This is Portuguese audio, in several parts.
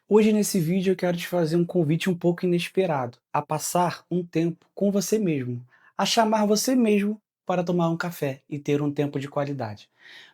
Hoje nesse vídeo eu quero te fazer um convite um pouco inesperado, a passar um tempo com você mesmo, a chamar você mesmo para tomar um café e ter um tempo de qualidade.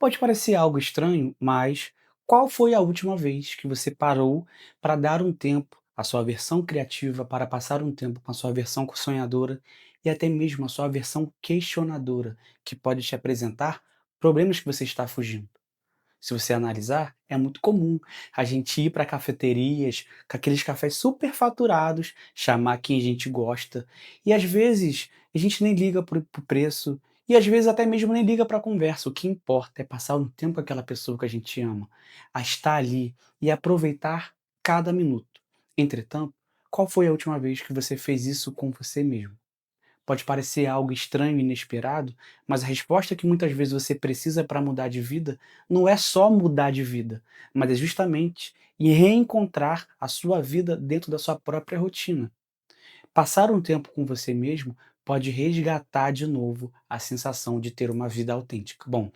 Pode parecer algo estranho, mas qual foi a última vez que você parou para dar um tempo à sua versão criativa, para passar um tempo com a sua versão sonhadora e até mesmo a sua versão questionadora, que pode te apresentar problemas que você está fugindo? Se você analisar, é muito comum a gente ir para cafeterias com aqueles cafés super faturados, chamar quem a gente gosta, e às vezes a gente nem liga para o preço, e às vezes até mesmo nem liga para a conversa. O que importa é passar um tempo com aquela pessoa que a gente ama, a estar ali e aproveitar cada minuto. Entretanto, qual foi a última vez que você fez isso com você mesmo? Pode parecer algo estranho e inesperado, mas a resposta que muitas vezes você precisa para mudar de vida não é só mudar de vida, mas é justamente em reencontrar a sua vida dentro da sua própria rotina. Passar um tempo com você mesmo pode resgatar de novo a sensação de ter uma vida autêntica. Bom,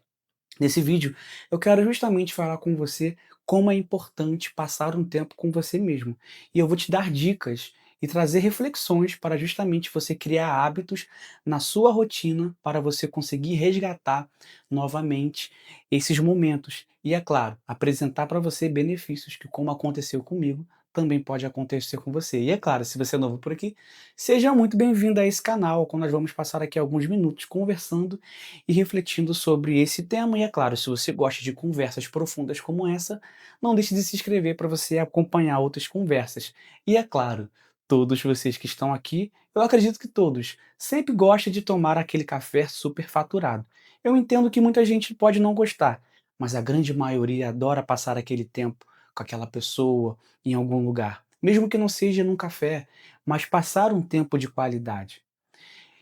nesse vídeo, eu quero justamente falar com você como é importante passar um tempo com você mesmo. E eu vou te dar dicas e trazer reflexões para justamente você criar hábitos na sua rotina para você conseguir resgatar novamente esses momentos. E é claro, apresentar para você benefícios que, como aconteceu comigo, também pode acontecer com você. E é claro, se você é novo por aqui, seja muito bem-vindo a esse canal, quando nós vamos passar aqui alguns minutos conversando e refletindo sobre esse tema. E é claro, se você gosta de conversas profundas como essa, não deixe de se inscrever para você acompanhar outras conversas. E é claro, todos vocês que estão aqui, eu acredito que todos, sempre gostam de tomar aquele café super faturado. Eu entendo que muita gente pode não gostar, mas a grande maioria adora passar aquele tempo com aquela pessoa em algum lugar. Mesmo que não seja num café, mas passar um tempo de qualidade.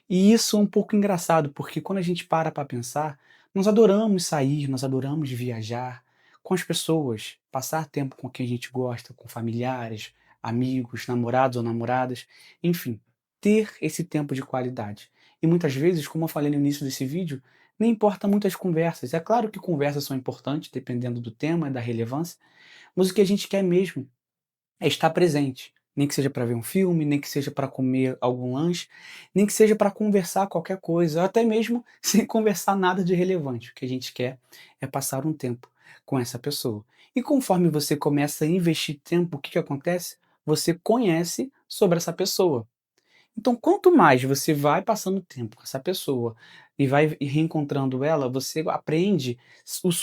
E isso é um pouco engraçado, porque quando a gente para pensar, nós adoramos sair, nós adoramos viajar com as pessoas, passar tempo com quem a gente gosta, com familiares, amigos, namorados ou namoradas, enfim, ter esse tempo de qualidade. E muitas vezes, como eu falei no início desse vídeo, nem importa muitas conversas. É claro que conversas são importantes, dependendo do tema e da relevância, mas o que a gente quer mesmo é estar presente, nem que seja para ver um filme, nem que seja para comer algum lanche, nem que seja para conversar qualquer coisa, ou até mesmo sem conversar nada de relevante. O que a gente quer é passar um tempo com essa pessoa. E conforme você começa a investir tempo, o que que acontece? Você conhece sobre essa pessoa. Então, quanto mais você vai passando tempo com essa pessoa e vai reencontrando ela, você aprende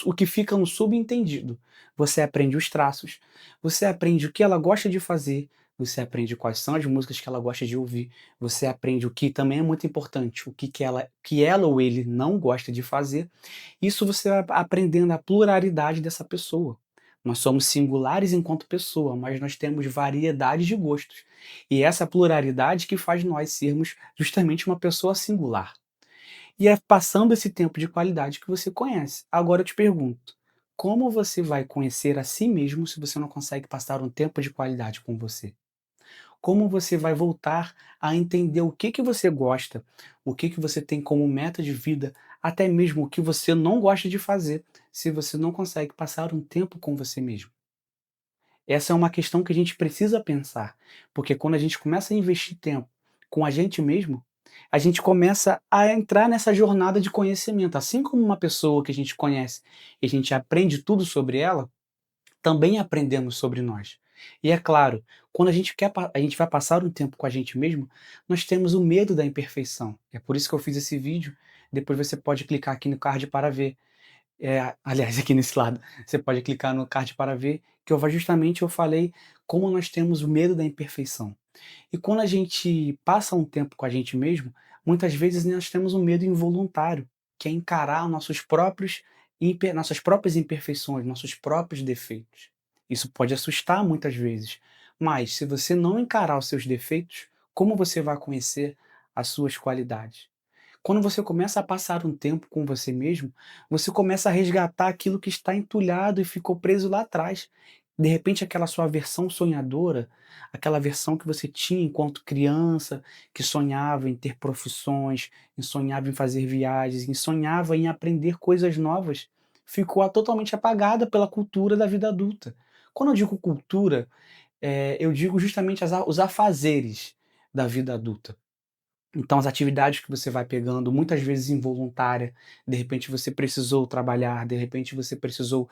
o que fica no subentendido. Você aprende os traços, você aprende o que ela gosta de fazer, você aprende quais são as músicas que ela gosta de ouvir, você aprende o que também é muito importante, o que ela ou ele não gosta de fazer. Isso você vai aprendendo a pluralidade dessa pessoa. Nós somos singulares enquanto pessoa, mas nós temos variedade de gostos. E essa pluralidade que faz nós sermos justamente uma pessoa singular. E é passando esse tempo de qualidade que você conhece. Agora eu te pergunto, como você vai conhecer a si mesmo se você não consegue passar um tempo de qualidade com você? Como você vai voltar a entender o que que você gosta, o que que você tem como meta de vida, até mesmo o que você não gosta de fazer, se você não consegue passar um tempo com você mesmo? Essa é uma questão que a gente precisa pensar, porque quando a gente começa a investir tempo com a gente mesmo, a gente começa a entrar nessa jornada de conhecimento. Assim como uma pessoa que a gente conhece e a gente aprende tudo sobre ela, também aprendemos sobre nós. E é claro, quando a gente vai passar um tempo com a gente mesmo, nós temos o medo da imperfeição. É por isso que eu fiz esse vídeo. Depois você pode clicar aqui no card para ver. Aliás, aqui nesse lado, você pode clicar no card para ver, que eu falei como nós temos o medo da imperfeição. E quando a gente passa um tempo com a gente mesmo, muitas vezes nós temos um medo involuntário, que é encarar nossas próprias imperfeições, nossos próprios defeitos. Isso pode assustar muitas vezes, mas se você não encarar os seus defeitos, como você vai conhecer as suas qualidades? Quando você começa a passar um tempo com você mesmo, você começa a resgatar aquilo que está entulhado e ficou preso lá atrás. De repente, aquela sua versão sonhadora, aquela versão que você tinha enquanto criança, que sonhava em ter profissões, em sonhava em fazer viagens, em sonhava em aprender coisas novas, ficou totalmente apagada pela cultura da vida adulta. Quando eu digo cultura, eu digo justamente os afazeres da vida adulta. Então as atividades que você vai pegando, muitas vezes involuntária, de repente você precisou trabalhar, de repente você precisou,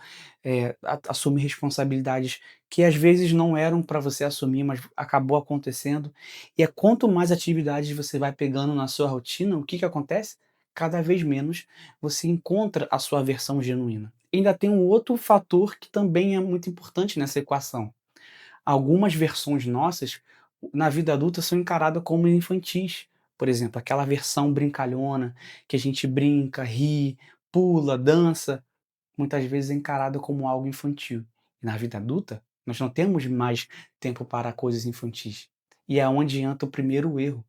assumir responsabilidades que às vezes não eram para você assumir, mas acabou acontecendo. E quanto mais atividades você vai pegando na sua rotina, o que que acontece? Cada vez menos você encontra a sua versão genuína. Ainda tem um outro fator que também é muito importante nessa equação. Algumas versões nossas, na vida adulta, são encaradas como infantis. Por exemplo, aquela versão brincalhona, que a gente brinca, ri, pula, dança, muitas vezes é encarada como algo infantil. E na vida adulta, nós não temos mais tempo para coisas infantis. E é onde entra o primeiro erro.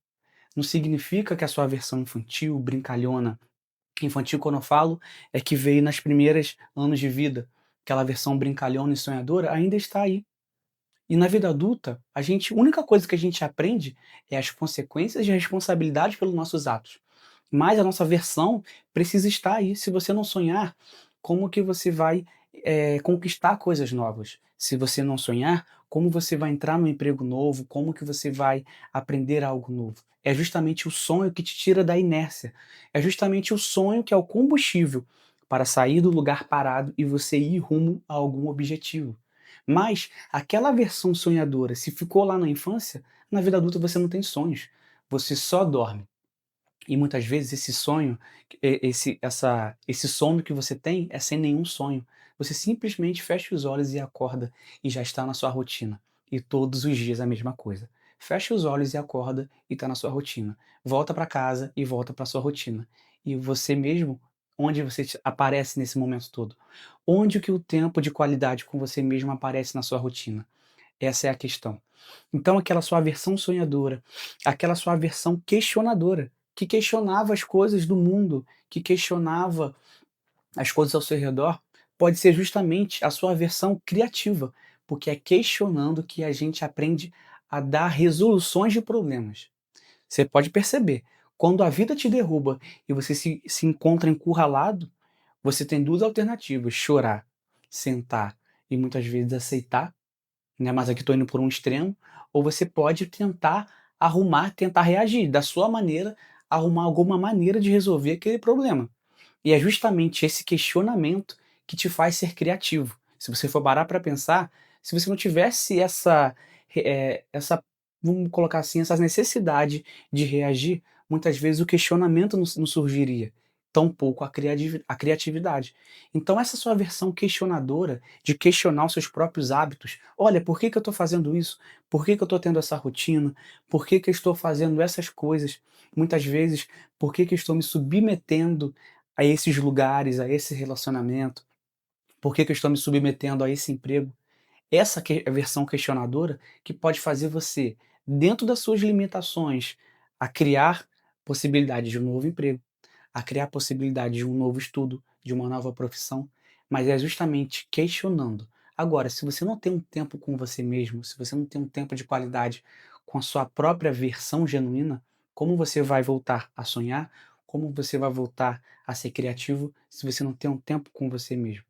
Não significa que a sua versão infantil, brincalhona, infantil quando eu falo, é que veio nas primeiras anos de vida. Aquela versão brincalhona e sonhadora ainda está aí. E na vida adulta, a única coisa que a gente aprende é as consequências e a responsabilidade pelos nossos atos. Mas a nossa versão precisa estar aí. Se você não sonhar, como que você vai, conquistar coisas novas? Se você não sonhar, como você vai entrar num emprego novo? Como que você vai aprender algo novo? É justamente o sonho que te tira da inércia. É justamente o sonho que é o combustível para sair do lugar parado e você ir rumo a algum objetivo. Mas aquela versão sonhadora, se ficou lá na infância, na vida adulta você não tem sonhos, você só dorme. E muitas vezes esse sonho, esse sono que você tem é sem nenhum sonho. Você simplesmente fecha os olhos e acorda e já está na sua rotina. E todos os dias a mesma coisa. Fecha os olhos e acorda e está na sua rotina. Volta para casa e volta para sua rotina. E você mesmo, onde você aparece nesse momento todo? Onde que o tempo de qualidade com você mesmo aparece na sua rotina? Essa é a questão. Então aquela sua versão sonhadora, aquela sua versão questionadora, que questionava as coisas do mundo, que questionava as coisas ao seu redor, pode ser justamente a sua versão criativa, porque é questionando que a gente aprende a dar resoluções de problemas. Você pode perceber, quando a vida te derruba e você se encontra encurralado, você tem duas alternativas: chorar, sentar e muitas vezes aceitar, né, mas aqui estou indo por um extremo, ou você pode tentar arrumar, tentar reagir da sua maneira, arrumar alguma maneira de resolver aquele problema. E é justamente esse questionamento que te faz ser criativo. Se você for parar para pensar, se você não tivesse essa, vamos colocar assim, essa necessidade de reagir, muitas vezes o questionamento não surgiria, tampouco a criatividade. Então essa sua versão questionadora, de questionar os seus próprios hábitos, olha, por que que eu estou fazendo isso? Por que que eu estou tendo essa rotina? Por que que eu estou fazendo essas coisas? Muitas vezes, por que que eu estou me submetendo a esses lugares, a esse relacionamento? Por que que eu estou me submetendo a esse emprego? Essa versão questionadora que pode fazer você, dentro das suas limitações, a criar possibilidade de um novo emprego, a criar possibilidade de um novo estudo, de uma nova profissão, mas é justamente questionando. Agora, se você não tem um tempo com você mesmo, se você não tem um tempo de qualidade com a sua própria versão genuína, como você vai voltar a sonhar? Como você vai voltar a ser criativo se você não tem um tempo com você mesmo?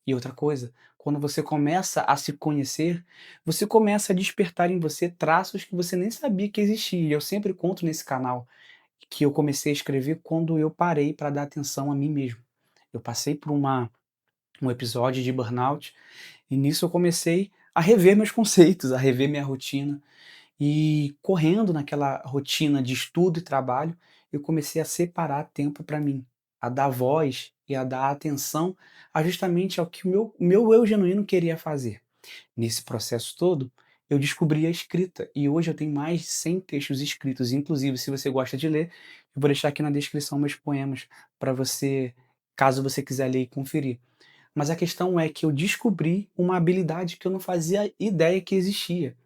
E outra coisa, quando você começa a se conhecer, você começa a despertar em você traços que você nem sabia que existia. E eu sempre conto nesse canal que eu comecei a escrever quando eu parei para dar atenção a mim mesmo. Eu passei por um episódio de burnout e nisso eu comecei a rever meus conceitos, a rever minha rotina. E correndo naquela rotina de estudo e trabalho, eu comecei a separar tempo para mim, a dar voz e a dar atenção a justamente ao que o meu eu genuíno queria fazer. Nesse processo todo, eu descobri a escrita e hoje eu tenho mais de 100 textos escritos. Inclusive, se você gosta de ler, eu vou deixar aqui na descrição meus poemas para você, caso você quiser ler e conferir. Mas a questão é que eu descobri uma habilidade que eu não fazia ideia que existia.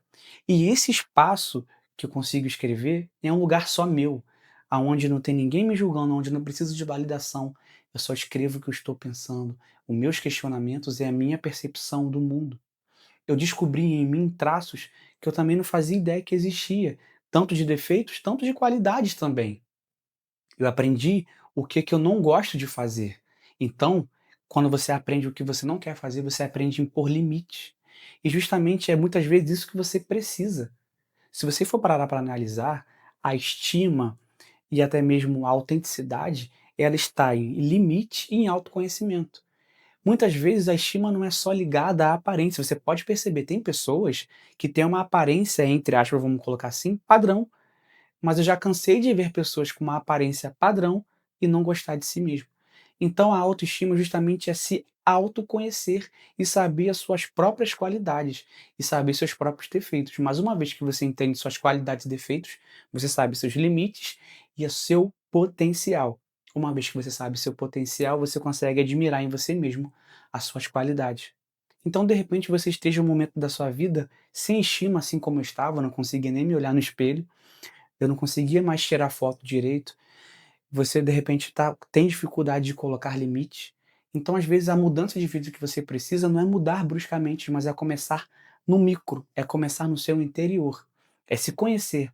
E esse espaço que eu consigo escrever é um lugar só meu, aonde não tem ninguém me julgando, onde eu não preciso de validação. Eu só escrevo o que eu estou pensando, os meus questionamentos e a minha percepção do mundo. Eu descobri em mim traços que eu também não fazia ideia que existia, tanto de defeitos, tanto de qualidades também. Eu aprendi o que que eu não gosto de fazer. Então, quando você aprende o que você não quer fazer, você aprende a impor limites. E justamente é muitas vezes isso que você precisa. Se você for parar para analisar, a estima e até mesmo a autenticidade, ela está em limite e em autoconhecimento. Muitas vezes a estima não é só ligada à aparência, você pode perceber, tem pessoas que têm uma aparência, entre aspas, vamos colocar assim, padrão, mas eu já cansei de ver pessoas com uma aparência padrão e não gostar de si mesmo. Então a autoestima justamente é se autoconhecer e saber as suas próprias qualidades e saber seus próprios defeitos. Mas uma vez que você entende suas qualidades e defeitos, você sabe seus limites e o seu potencial. Uma vez que você sabe seu potencial, você consegue admirar em você mesmo as suas qualidades. Então, de repente, você esteja em um momento da sua vida sem estima, assim como eu estava, não conseguia nem me olhar no espelho, eu não conseguia mais tirar foto direito. Você de repente tem dificuldade de colocar limites. Então, às vezes, a mudança de vida que você precisa não é mudar bruscamente, mas é começar no micro, é começar no seu interior. É se conhecer,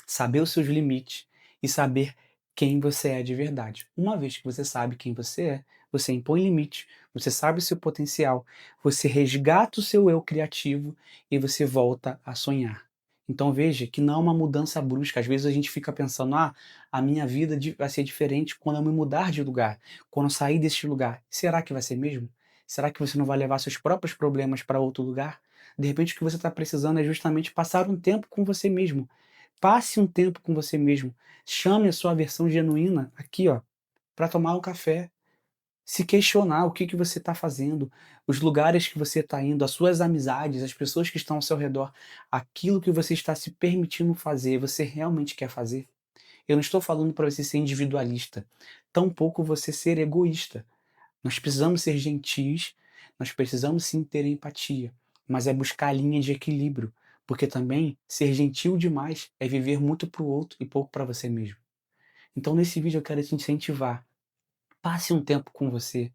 saber os seus limites e saber quem você é de verdade. Uma vez que você sabe quem você é, você impõe limites, você sabe o seu potencial, você resgata o seu eu criativo e você volta a sonhar. Então veja que não é uma mudança brusca. Às vezes a gente fica pensando, a minha vida vai ser diferente quando eu me mudar de lugar, quando eu sair deste lugar. Será que vai ser mesmo? Será que você não vai levar seus próprios problemas para outro lugar? De repente o que você está precisando é justamente passar um tempo com você mesmo. Passe um tempo com você mesmo. Chame a sua versão genuína aqui, ó, para tomar um café. Se questionar o que que você está fazendo, os lugares que você está indo, as suas amizades, as pessoas que estão ao seu redor, aquilo que você está se permitindo fazer, você realmente quer fazer? Eu não estou falando para você ser individualista, tampouco você ser egoísta. Nós precisamos ser gentis, nós precisamos sim ter empatia, mas é buscar a linha de equilíbrio, porque também ser gentil demais é viver muito para o outro e pouco para você mesmo. Então nesse vídeo eu quero te incentivar, passe um tempo com você,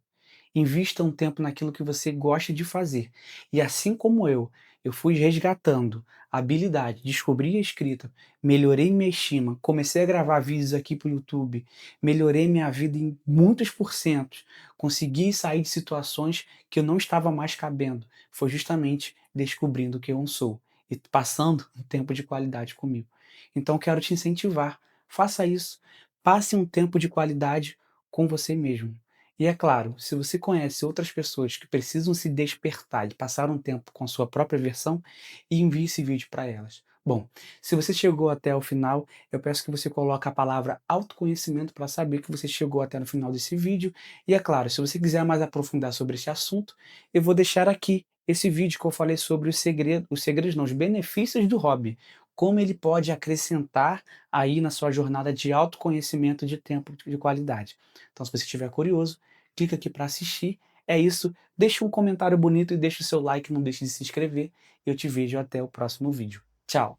invista um tempo naquilo que você gosta de fazer. E assim como eu fui resgatando a habilidade, descobri a escrita, melhorei minha estima, comecei a gravar vídeos aqui para o YouTube, melhorei minha vida em muitos porcentos, consegui sair de situações que eu não estava mais cabendo. Foi justamente descobrindo quem eu sou e passando um tempo de qualidade comigo. Então quero te incentivar, faça isso, passe um tempo de qualidade com você mesmo. E é claro, se você conhece outras pessoas que precisam se despertar e passar um tempo com a sua própria versão, envie esse vídeo para elas. Bom, se você chegou até o final, eu peço que você coloque a palavra autoconhecimento para saber que você chegou até no final desse vídeo. E é claro, se você quiser mais aprofundar sobre esse assunto, eu vou deixar aqui esse vídeo que eu falei sobre os segredos não, os benefícios do hobby, como ele pode acrescentar aí na sua jornada de autoconhecimento de tempo de qualidade. Então, se você estiver curioso, clica aqui para assistir. É isso, deixa um comentário bonito e deixa o seu like, não deixe de se inscrever. Eu te vejo até o próximo vídeo. Tchau!